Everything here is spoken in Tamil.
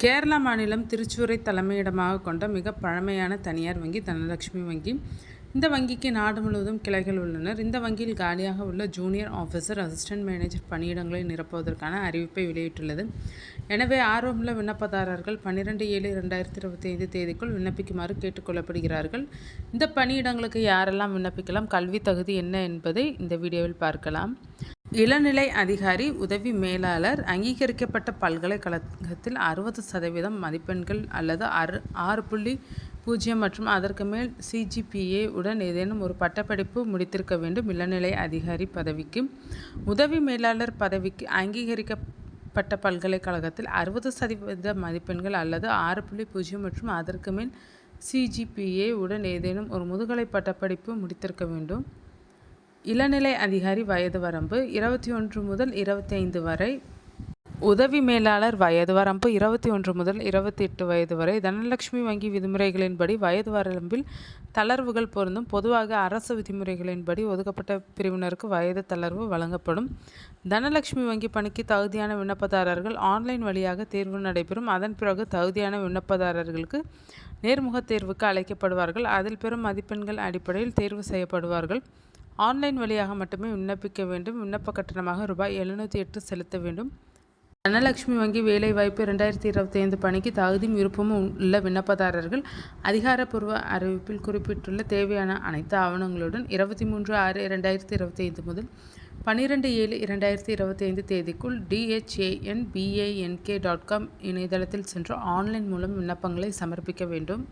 கேரளா மாநிலம் திருச்சூரை தலைமையிடமாக கொண்ட மிக பழமையான தனியார் வங்கி தனலட்சுமி வங்கி. இந்த வங்கிக்கு நாடு முழுவதும் கிளைகள் உள்ளனர். இந்த வங்கியில் காலியாக உள்ள ஜூனியர் ஆஃபீஸர், அசிஸ்டன்ட் மேனேஜர் பணியிடங்களை நிரப்புவதற்கான அறிவிப்பை வெளியிட்டுள்ளது. எனவே ஆர்வமுள்ள விண்ணப்பதாரர்கள் 12/7/2025 தேதிக்குள் விண்ணப்பிக்குமாறு கேட்டுக்கொள்ளப்படுகிறார்கள். இந்த பணியிடங்களுக்கு யாரெல்லாம் விண்ணப்பிக்கலாம், கல்வி தகுதி என்ன என்பதை இந்த வீடியோவில் பார்க்கலாம். இளநிலை அதிகாரி, உதவி மேலாளர், அங்கீகரிக்கப்பட்ட பல்கலைக்கழகத்தில் 60% மதிப்பெண்கள் அல்லது 6.0 மற்றும் அதற்கு மேல் CGPA உடன் ஏதேனும் ஒரு பட்டப்படிப்பு முடித்திருக்க வேண்டும். இளநிலை அதிகாரி பதவிக்கு. உதவி மேலாளர் பதவிக்கு அங்கீகரிக்கப்பட்ட பல்கலைக்கழகத்தில் 60% மதிப்பெண்கள் அல்லது 6.0 மற்றும் அதற்கு மேல் CGPA உடன் ஏதேனும் ஒரு முதுகலை பட்டப்படிப்பு முடித்திருக்க வேண்டும். இளநிலை அதிகாரி வயது வரம்பு 21 முதல் 25 வரை. உதவி மேலாளர் வயது வரம்பு 21 முதல் 28 வயது வரை. தனலட்சுமி வங்கி விதிமுறைகளின்படி வயது வரம்பில் தளர்வுகள் பொருந்தும். பொதுவாக அரசு விதிமுறைகளின்படி ஒதுக்கப்பட்ட பிரிவினருக்கு வயது தளர்வு வழங்கப்படும். தனலட்சுமி வங்கி பணிக்கு தகுதியான விண்ணப்பதாரர்கள் ஆன்லைன் வழியாக தேர்வு நடைபெறும். அதன் பிறகு தகுதியான விண்ணப்பதாரர்களுக்கு நேர்முகத் தேர்வுக்கு அழைக்கப்படுவார்கள். அதில் பெறும் மதிப்பெண்கள் அடிப்படையில் தேர்வு செய்யப்படுவார்கள். ஆன்லைன் வழியாக மட்டுமே விண்ணப்பிக்க வேண்டும். விண்ணப்ப கட்டணமாக ரூ.708 செலுத்த வேண்டும். தனலட்சுமி வங்கி வேலைவாய்ப்பு 2025 பணிக்கு தகுதியும் விருப்பமும் உள்ள விண்ணப்பதாரர்கள் அதிகாரப்பூர்வ அறிவிப்பில் குறிப்பிட்டுள்ள தேவையான அனைத்து ஆவணங்களுடன் 23/6/2025 முதல் 12/7/2025 தேதிக்குள் dhanbank.com இணையதளத்தில் சென்று ஆன்லைன் மூலம் விண்ணப்பங்களை சமர்ப்பிக்க வேண்டும்.